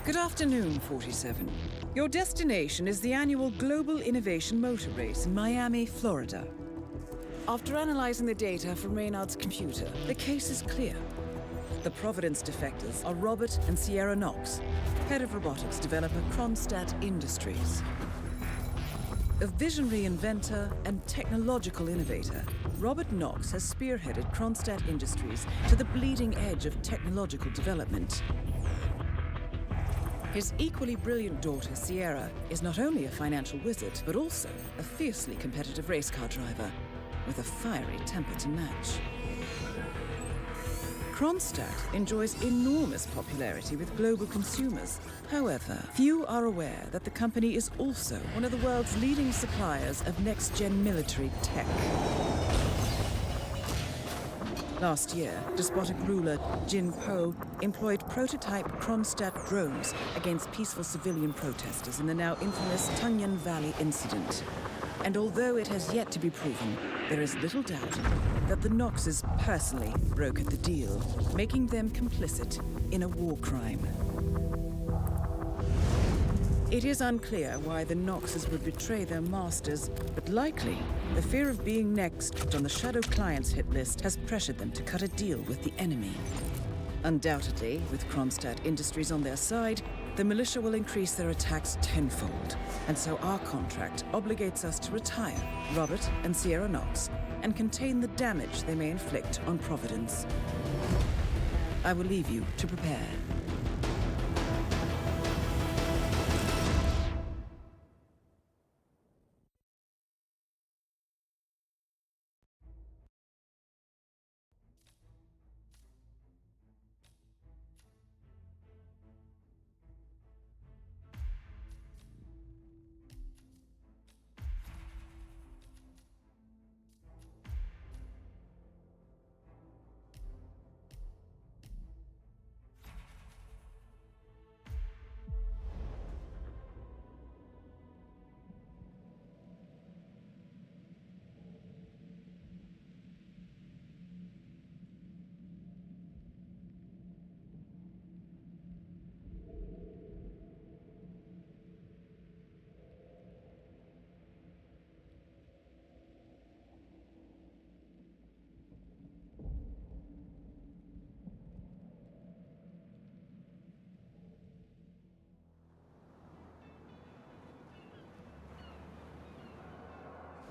Good afternoon, 47. Your destination is the annual Global Innovation Motor Race in Miami, Florida. After analyzing the data from Reynard's computer, the case is clear. The Providence defectors are Robert and Sierra Knox, head of robotics developer Kronstadt Industries. A visionary inventor and technological innovator, Robert Knox has spearheaded Kronstadt Industries to the bleeding edge of technological development. His equally brilliant daughter, Sierra, is not only a financial wizard, but also a fiercely competitive race car driver with a fiery temper to match. Kronstadt enjoys enormous popularity with global consumers. However, few are aware that the company is also one of the world's leading suppliers of next-gen military tech. Last year, despotic ruler Jin Po employed prototype Kronstadt drones against peaceful civilian protesters in the now infamous Tungan Valley incident. And although it has yet to be proven, there is little doubt that the Knoxes personally brokered the deal, making them complicit in a war crime. It is unclear why the Knoxes would betray their masters, but likely the fear of being next on the Shadow Clients hit list has pressured them to cut a deal with the enemy. Undoubtedly, with Kronstadt Industries on their side, the militia will increase their attacks tenfold, and so our contract obligates us to retire Robert and Sierra Knox and contain the damage they may inflict on Providence. I will leave you to prepare.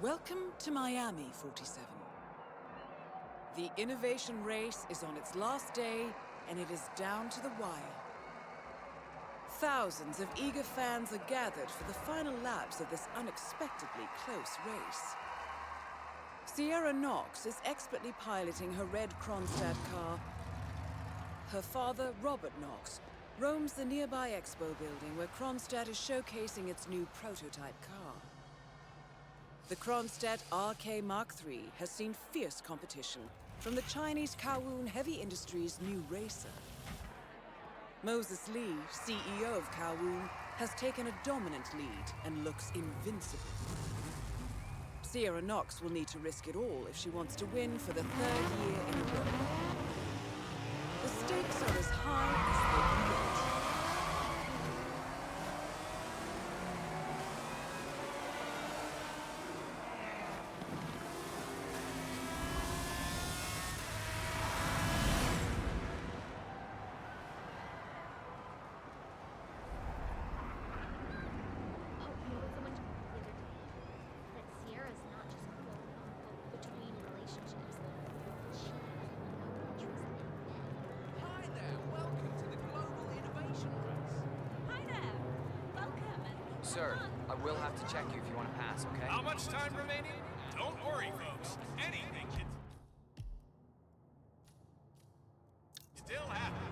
Welcome to Miami, 47. The innovation race is on its last day, and it is down to the wire. Thousands of eager fans are gathered for the final laps of this unexpectedly close race. Sierra Knox is expertly piloting her red Kronstadt car. Her father, Robert Knox, roams the nearby expo building where Kronstadt is showcasing its new prototype car. The Kronstadt RK Mark III has seen fierce competition from the Chinese Kowloon Heavy Industries' new racer. Moses Lee, CEO of Kowloon, has taken a dominant lead and looks invincible. Sierra Knox will need to risk it all if she wants to win for the third year in a row. The stakes are as high as they can get. Sir, I will have to check you if you want to pass, okay? How much time remaining? Don't worry, folks. Anything can still happen.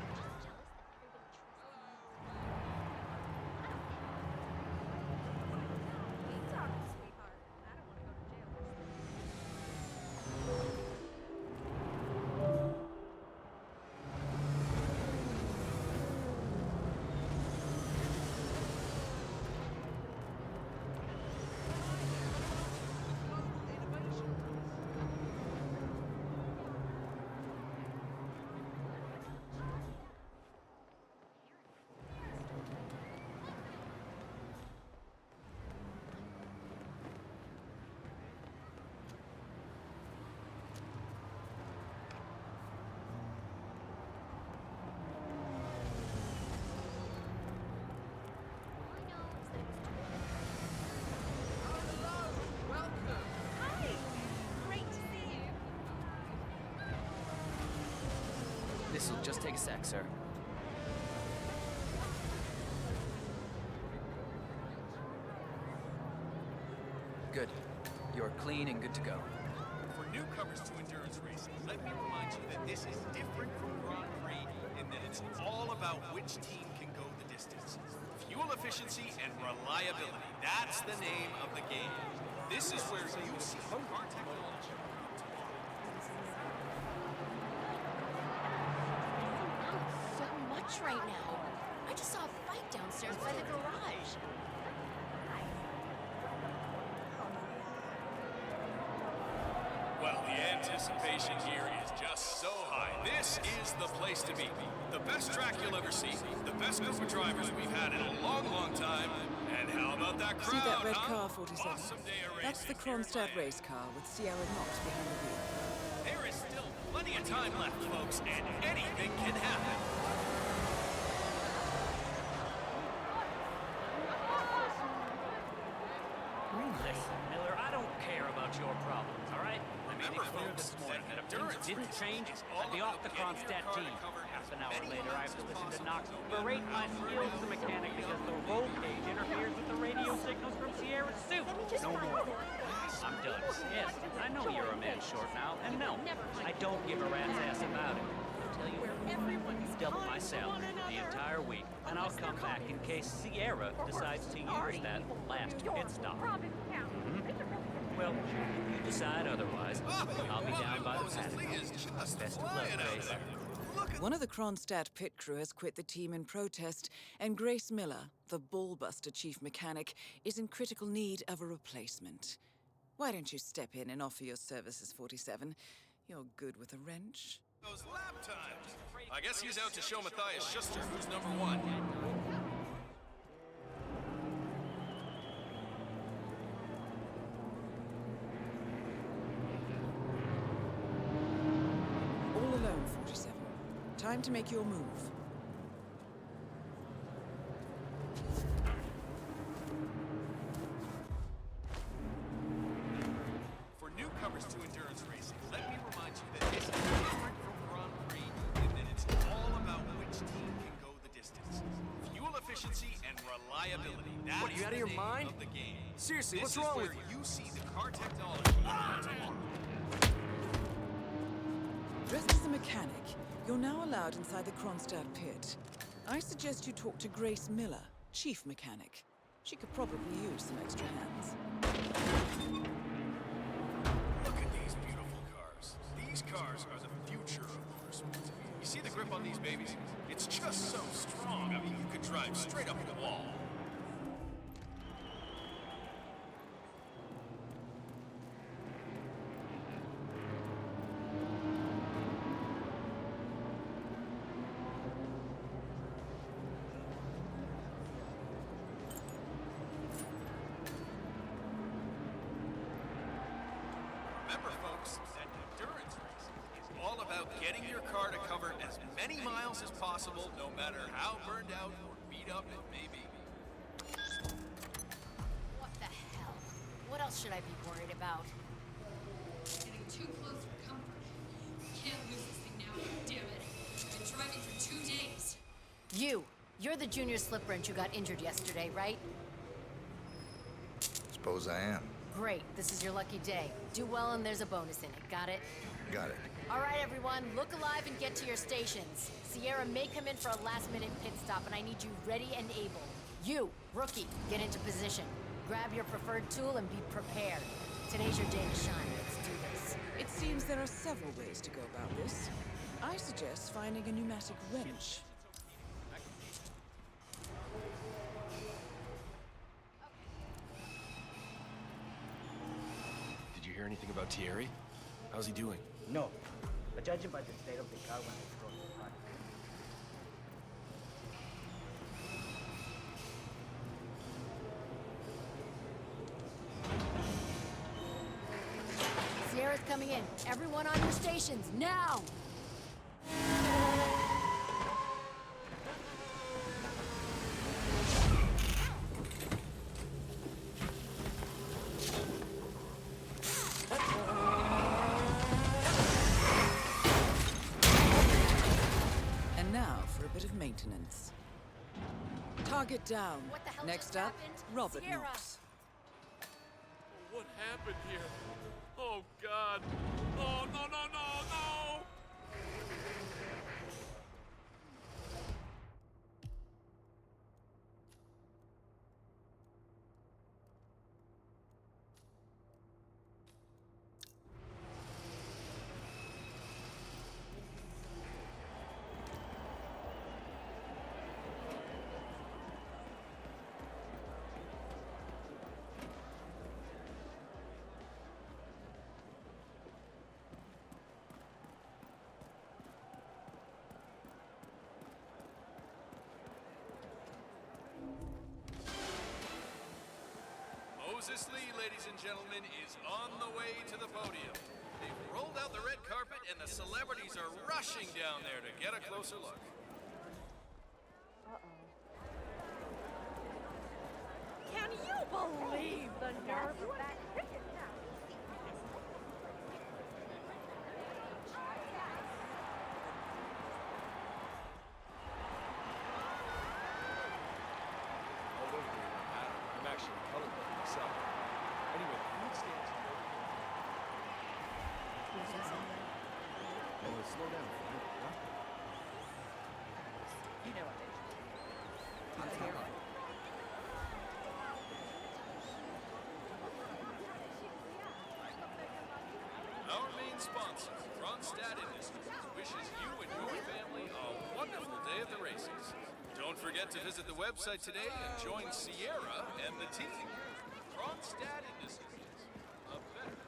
just take a sec, sir. Good. You're clean and good to go. For newcomers to endurance racing, let me remind you that this is different from Grand Prix in that it's all about which team can go the distance. Fuel efficiency and reliability. That's the name of the game. This is where you see car technology. So much right now. I just saw a fight downstairs by the garage. Well, the anticipation here is just so high. This is the place to be. The best track you'll ever see. The best group of drivers we've had in a long, long time. And how about that crowd, See that red huh? car, 47? Awesome day of That's the racing here in Kronstadt Miami. race car with Sierra Knox behind the wheel. There is still plenty of time left, folks, and anything can happen. Listen, Miller, I don't care about your problems, all right? I made it Remember, clear folks, this morning that that if things endurance didn't racing change, is all I'd be off about the getting your Kronstadt car to team. cover Half an as hour many later, I have laps to as listen to possible, Knox no berate matter my how skills burned as a out mechanic or because beat the up roll it may cage be. interferes with the radio signals from Sierra's suit. No more. I'm done. Yes, I know you're a man short now, and no, I don't give a rat's ass about it. I'll tell you what, you double my salary for the entire week, and I'll come back in case Sierra decides to use that last pit stop. Well, if you decide otherwise, I'll be down by the paddock. Best of luck, Grace. One of the Kronstadt pit crew has quit the team in protest, and Grace Miller, the ballbuster chief mechanic, is in critical need of a replacement. Why don't you step in and offer your services, 47? You're good with a wrench. Those lap times. I guess he's out to show Matthias Schuster who's number one. All alone, 47. Time to make your move. For newcomers to endurance racing, let me remind you that this is different from Grand Prix in that it's all about which team can go the distance. Fuel efficiency and reliability. That's What, are you out of your the name mind? of the game. Seriously, This what's wrong is with where you see the car technology of tomorrow. Dressed as a mechanic, you're now allowed inside the Kronstadt pit. I suggest you talk to Grace Miller, chief mechanic. She could probably use some extra hands. Look at these beautiful cars. These cars are the future of motorsports. You see the grip on these babies? It's just so strong. I mean, you could drive straight up the wall. Remember, folks, that endurance racing is all about getting your car to cover as many miles as possible, no matter how burned out or beat up it may be. What the hell? What else should I be worried about? Getting too close for comfort. Can't lose this thing now, damn it. I've been driving for 2 days. You're the junior slip wrench who got injured yesterday, right? Suppose I am. Great, this is your lucky day. Do well and there's a bonus in it, got it? Got it. All right, everyone, look alive and get to your stations. Sierra may come in for a last-minute pit stop, and I need you ready and able. You, rookie, get into position. Grab your preferred tool and be prepared. Today's your day to shine. Let's do this. It seems there are several ways to go about this. I suggest finding a pneumatic wrench. Did you hear anything about Thierry? How's he doing? No, but judging by the state of the car when it's going to front. Sierra's coming in. Everyone on your stations, now! Target down. What the hell Next just up, happened? Robert Sierra. Knox. What happened here? Oh, God. Oh, no, no, no, no! Moses Lee, ladies and gentlemen, is on the way to the podium. They've rolled out the red carpet and the celebrities are rushing down there to get a closer look. Can you believe the nerve of that ticket now? I'm actually colorblind myself. Anyway, food stands Oh, slow down, Frank. Huh? You know what it is. Our main sponsor, Ronstadt Industries, wishes you and your family a wonderful day at the races. Don't forget to visit the website today and join Sierra and the team. Ronstadt Industries, a better.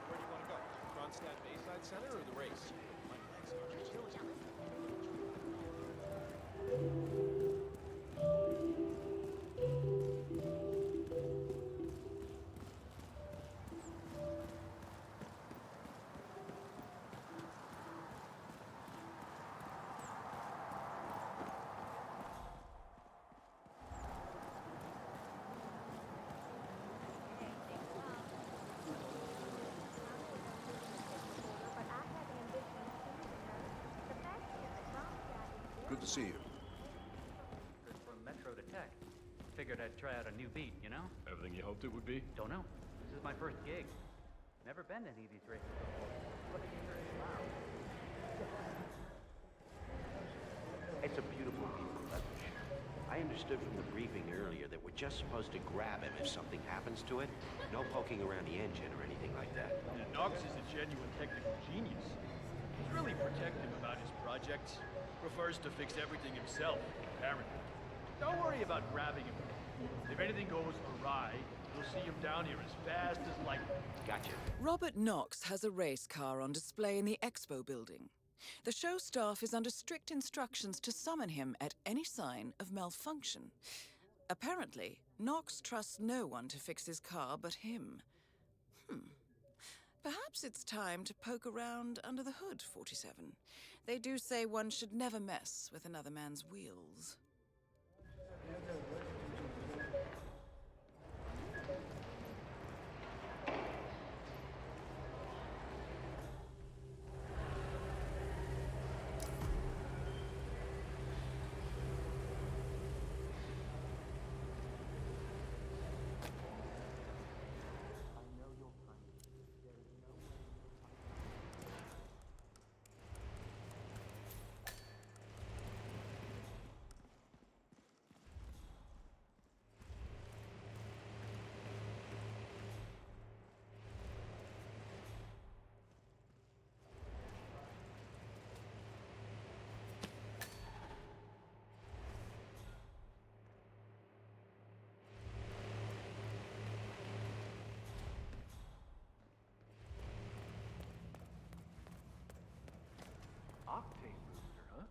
Where do you want to go? Kronstadt Bayside Center or the race? My legs are killing me. Good to see you. From Metro to Tech. Figured I'd try out a new beat, you know? Everything you hoped it would be? Don't know. This is my first gig. Never been to any of these races before. What do you hear is loud? It's a beautiful vehicle, that's for sure. I understood from the briefing earlier that we're just supposed to grab him if something happens to it. No poking around the engine or anything like that. Knox is a genuine technical genius. He's really protective about his projects. Prefers to fix everything himself, apparently. Don't worry about grabbing him. If anything goes awry, you'll see him down here as fast as lightning. Gotcha. Robert Knox has a race car on display in the expo building. The show staff is under strict instructions to summon him at any sign of malfunction. Apparently, Knox trusts no one to fix his car but him. Perhaps it's time to poke around under the hood, 47. They do say one should never mess with another man's wheels. Octane booster, huh?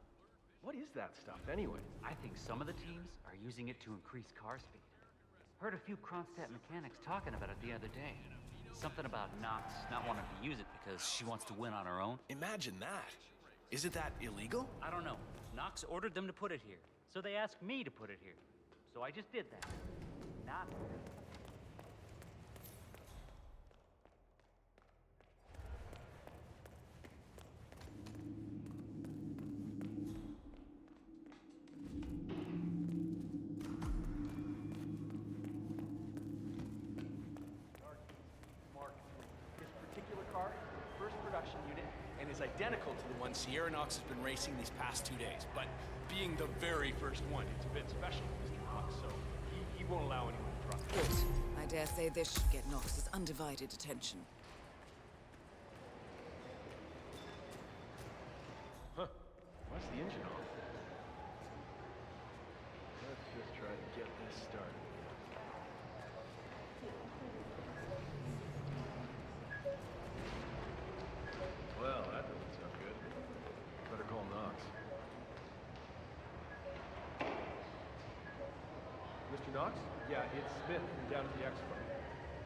What is that stuff anyway? I think some of the teams are using it to increase car speed. Heard a few Kronstadt mechanics talking about it the other day. Something about Knox not wanting to use it because she wants to win on her own. Imagine that. Isn't that illegal? I don't know. Knox ordered them to put it here, so they asked me to put it here. So I just did that. Not and is identical to the one Sierra Knox has been racing these past 2 days. But being the very first one, it's a bit special, Mr. Knox, so he won't allow anyone to drop it. Good. I dare say this should get Knox's undivided attention. Huh. Why's the engine off? Let's just try to get this started. Well, that doesn't sound good. Better call Knox. Mr. Knox? Yeah, it's Smith from down at the expo.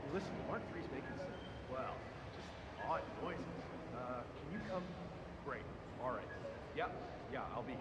Hey, listen, the Mark III's making some, well, just odd noises. Can you come? Great. All right. Yeah, I'll be here.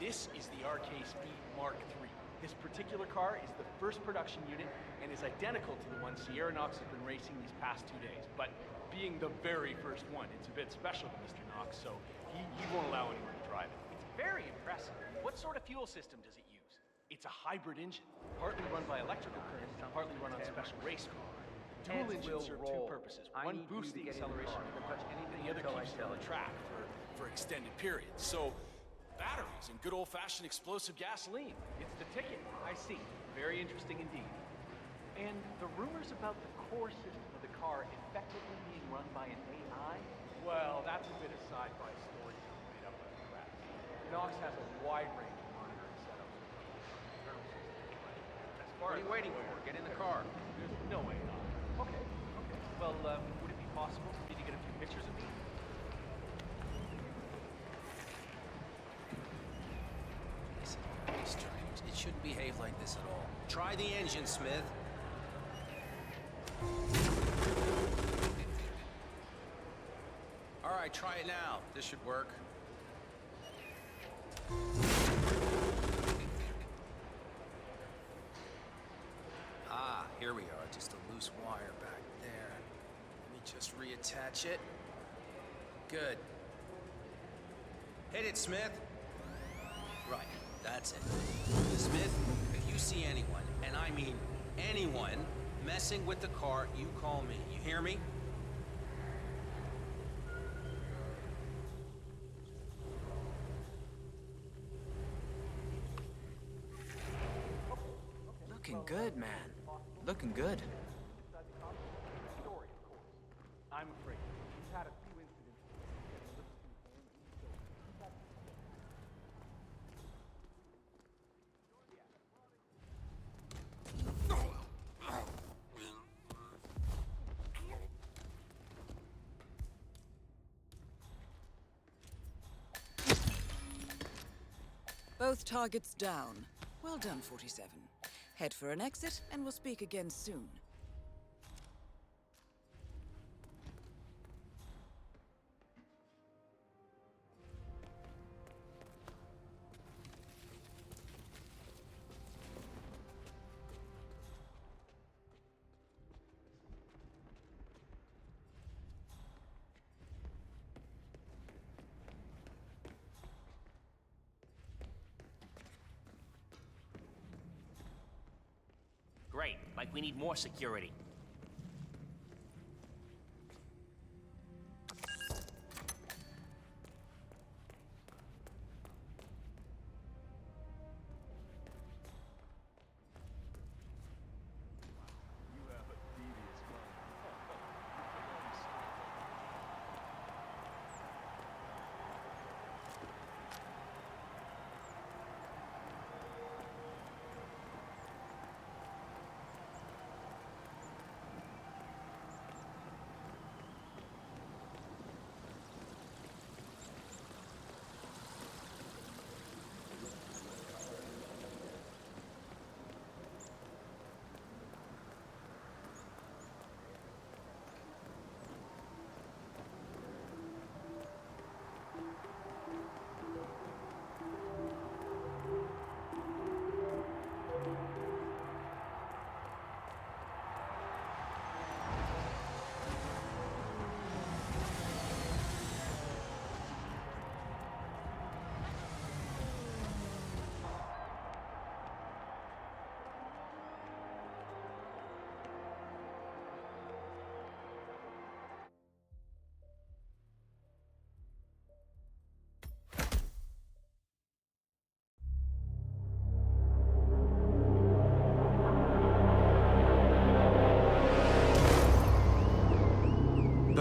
This is the RK Speed Mark III. This particular car is the first production unit and is identical to the one Sierra Knox has been racing these past 2 days. But being the very first one, it's a bit special to Mr. Knox, so he won't allow anyone to drive it. It's very impressive. What sort of fuel system does it use? It's a hybrid engine, partly run by electrical current, partly run on special race car. Dual engines serve two purposes. One boosts the acceleration, and the other keeps it on the track for extended periods. So, batteries and good old-fashioned explosive gasoline. It's the ticket. I see. Very interesting indeed. And the rumors about the core system of the car effectively being run by an AI? Well, that's a bit of sci-fi storytelling made up by the crap. Knox has a wide range of monitoring setups. What are you waiting for? Get in the car. There's no way not. Okay. Well, would it be possible for me to get a few pictures of me? It shouldn't behave like this at all. Try the engine, Smith. All right, try it now. This should work. Ah, here we are. Just a loose wire back there. Let me just reattach it. Good. Hit it, Smith. Right. That's it. Smith, if you see anyone, and I mean anyone, messing with the car, you call me. You hear me? Looking good, man. Looking good. I'm afraid he's had a few incidents. Both targets down. Well done, 47. Head for an exit, and we'll speak again soon. Great. Like we need more security.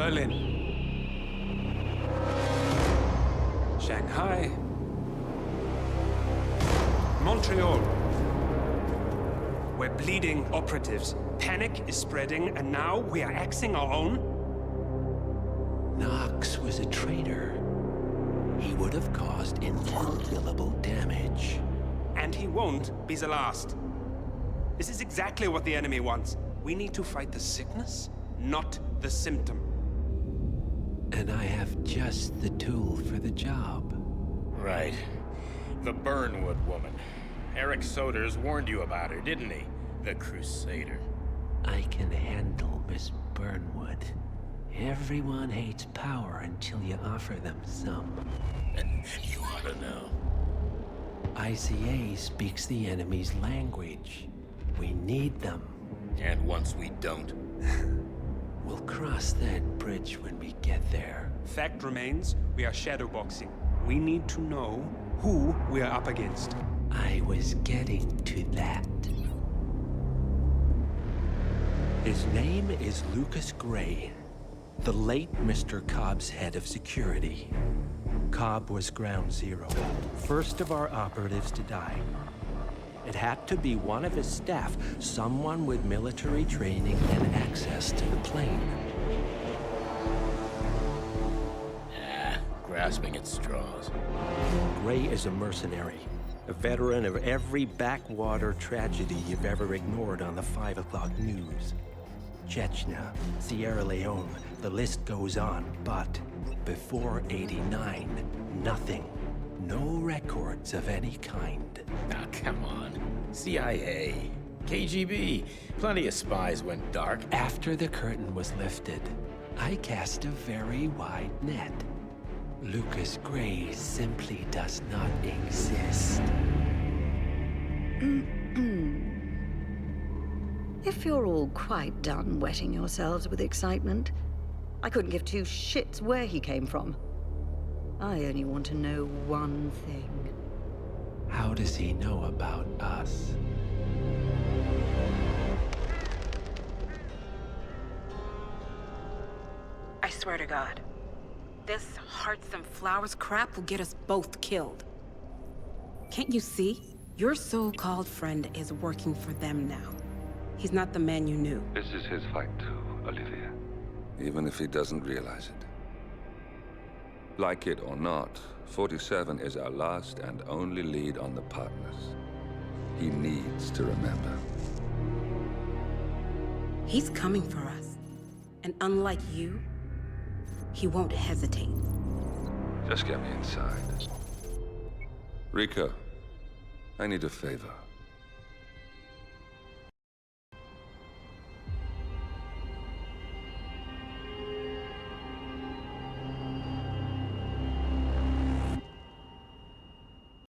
Berlin. Shanghai. Montreal. We're bleeding operatives. Panic is spreading, and now we are axing our own? Knox was a traitor. He would have caused incalculable damage. And he won't be the last. This is exactly what the enemy wants. We need to fight the sickness, not the symptom. And I have just the tool for the job. Right. The Burnwood woman. Eric Soders warned you about her, didn't he? The Crusader. I can handle Miss Burnwood. Everyone hates power until you offer them some. You ought to know. ICA speaks the enemy's language. We need them. And once we don't? We'll cross that bridge when we get there. Fact remains, we are shadowboxing. We need to know who we are up against. I was getting to that. His name is Lucas Gray, the late Mr. Cobb's head of security. Cobb was ground zero, first of our operatives to die. It had to be one of his staff, someone with military training and access to the plane. Grasping at straws. Gray is a mercenary, a veteran of every backwater tragedy you've ever ignored on the 5 o'clock news. Chechnya, Sierra Leone, the list goes on, but before '89, nothing. No records of any kind. Now, come on. CIA, KGB, plenty of spies went dark. After the curtain was lifted, I cast a very wide net. Lucas Gray simply does not exist. If you're all quite done wetting yourselves with excitement, I couldn't give two shits where he came from. I only want to know one thing. How does he know about us? I swear to God, this hearts and flowers crap will get us both killed. Can't you see? Your so-called friend is working for them now. He's not the man you knew. This is his fight too, Olivia. Even if he doesn't realize it. Like it or not, 47 is our last and only lead on the partners. He needs to remember. He's coming for us. And unlike you, he won't hesitate. Just get me inside. Rico, I need a favor.